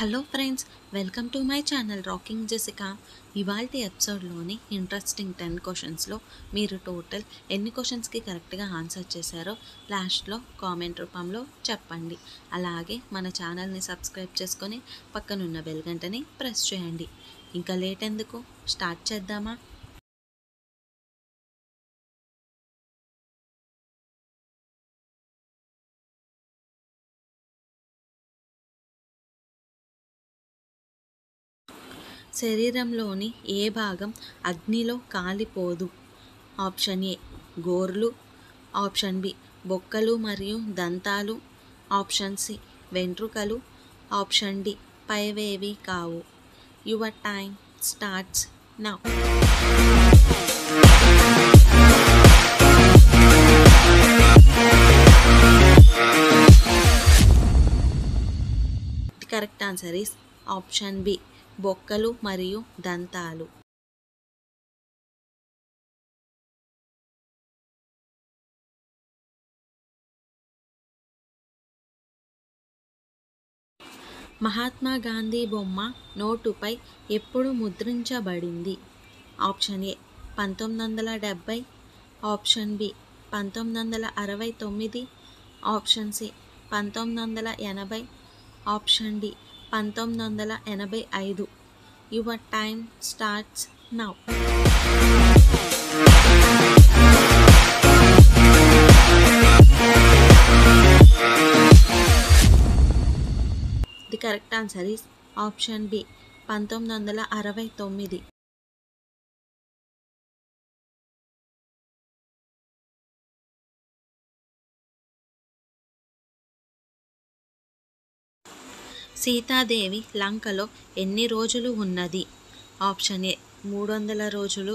Hello friends, welcome to my channel rocking Jessica. ఇవాల్టి ఎపిసోడ్లోని interesting 10 క్వశ్చన్స్లో మీరు టోటల్ ఎన్ని క్వశ్చన్స్కి కరెక్ట్గా ఆన్సర్ చేశారో లాస్ట్లో కామెంట్ రూపంలో చెప్పండి. అలాగే మన ఛానల్ని సబ్స్క్రైబ్ చేసుకొని పక్కనున్న బెల్ గంటని ప్రెస్ చేయండి. ఇంకా లేట్ ఎందుకు, స్టార్ట్ చేద్దామా? శరీరంలోని ఏ భాగం అగ్నిలో కాలిపోదు? ఆప్షన్ ఏ గోర్లు, ఆప్షన్ బి బొక్కలు మరియు దంతాలు, ఆప్షన్ సి వెంట్రుకలు, ఆప్షన్ డి పైవేవి కావు. Your time starts now. The correct answer is option B బొక్కలు మరియు దంతాలు. మహాత్మా గాంధీ బొమ్మ నోటుపై ఎప్పుడు ముద్రించబడింది? Option A 1970, option B 1969, option C 1980, option D 1985. Your time starts now. The correct answer is option B 1969. Sitadevi లంకలో ఎన్ని రోజులు ఉన్నది? ఆప్షన్ ఏ 300 రోజులు,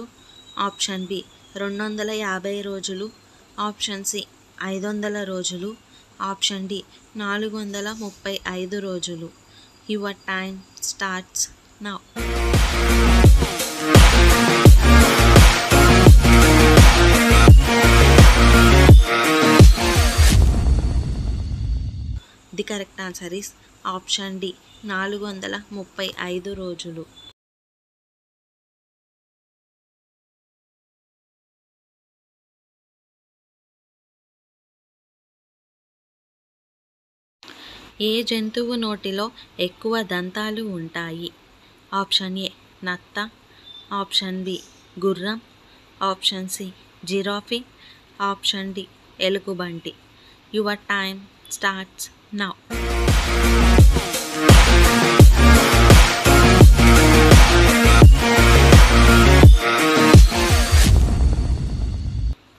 ఆప్షన్ బి 250 రోజులు, ఆప్షన్ సి 500 రోజులు, ఆప్షన్ డి 435 రోజులు. Your time starts now. The correct answer is option D 435 రోజులు. ఏ జంతువు నోటిలో ఎక్కువ దంతాలు ఉంటాయి? ఆప్షన్ ఏ నత్త, ఆప్షన్ బి గుర్రం, option C giraffe, option D ఎలుగుబంటి. Your time starts now.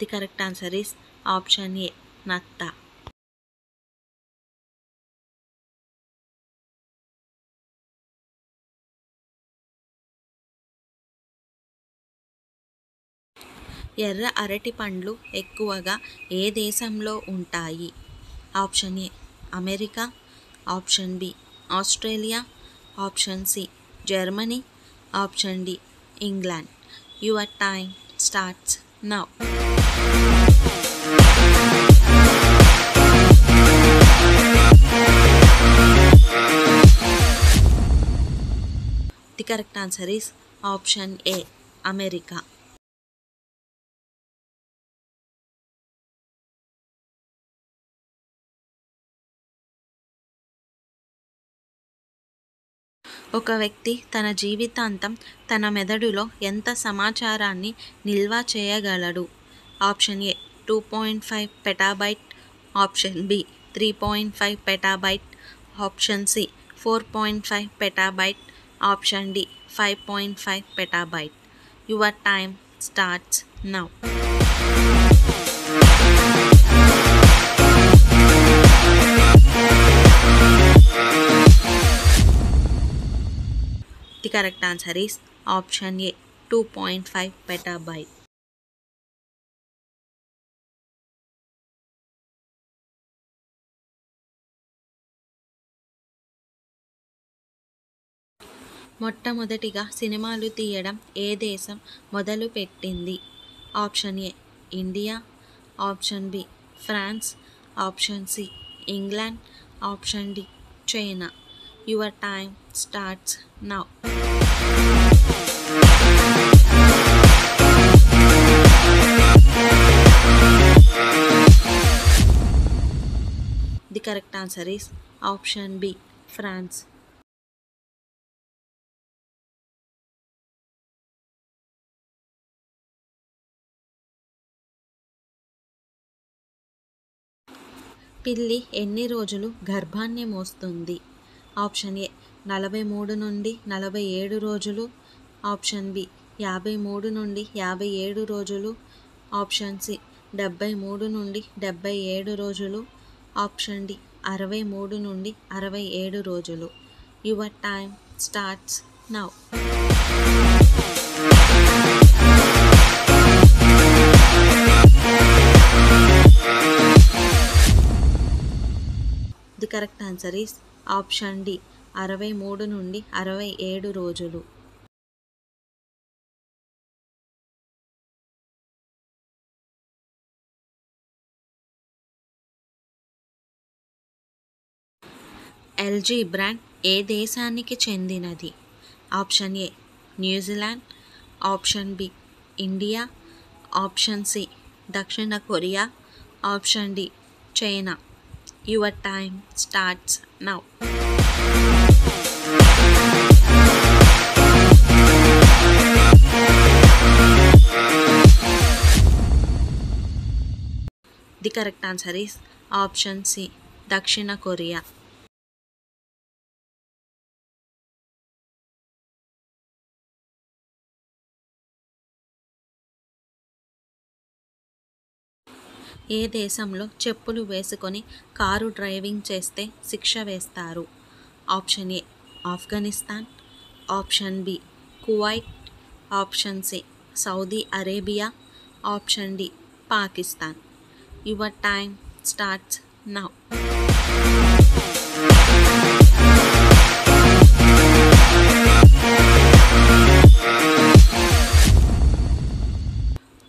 The correct answer is option A నత్త. ఎర్ర అరటి పండ్లు ఎక్కువగా ఏ దేశంలో ఉంటాయి? Option A America, option B Australia, option C Germany, option D England. Your time starts now. The correct answer is option A America. ఒక వ్యక్తి తన జీవితాంతం తన మెదడులో ఎంత సమాచారాన్ని నిల్వ చేయగలడు? Option A 2.5 petabyte, option B 3.5 petabyte, option C 4.5 petabyte, option D 5.5 petabyte. Your time starts now. The correct answer is option A 2.5 petabyte. మొట్టమొదటిగా సినిమాలు తీయడం ఏ దేశం మొదలుపెట్టింది? Option A India, option B France, option C England, option D China. Your time starts now. The correct answer is option B, France. పిల్లి ఎన్ని రోజులు గర్భాన్ని మోస్తుంది? ఆప్షన్ ఏ 43 నుండి 47 రోజులు, ఆప్షన్ బి 53 నుండి 57 రోజులు, ఆప్షన్ సి 73 నుండి 77 రోజులు, ఆప్షన్ డి 63 నుండి 67 రోజులు. Your time starts now. The correct answer is option D 63 నుండి 67 రోజులు. ఎల్జీ బ్రాండ్ ఏ దేశానికి చెందినది? Option A New Zealand, option B India, option C దక్షిణ Korea, option D China. Your time starts now. The correct answer is option C దక్షిణ Korea. ఏ దేశంలో చెప్పులు వేసుకొని car driving చేస్తే శిక్ష వేస్తారు? Option A Afghanistan, option B Kuwait, option C Saudi Arabia, option D Pakistan. Your time starts now.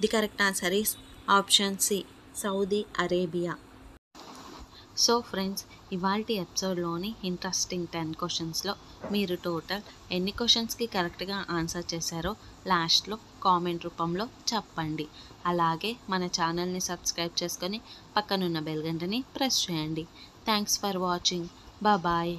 The correct answer is option C Saudi Arabia. So friends, ఇవాల్టి ఎపిసోడ్లోని interesting 10 క్వశ్చన్స్లో మీరు టోటల్ ఎన్ని క్వశ్చన్స్కి కరెక్ట్గా ఆన్సర్ చేశారో లాస్ట్లో కామెంట్ రూపంలో చెప్పండి. అలాగే మన ఛానల్ని సబ్స్క్రైబ్ చేసుకొని పక్కనున్న బెల్ గంటని ప్రెస్ చేయండి. Thanks for watching. బాయ్.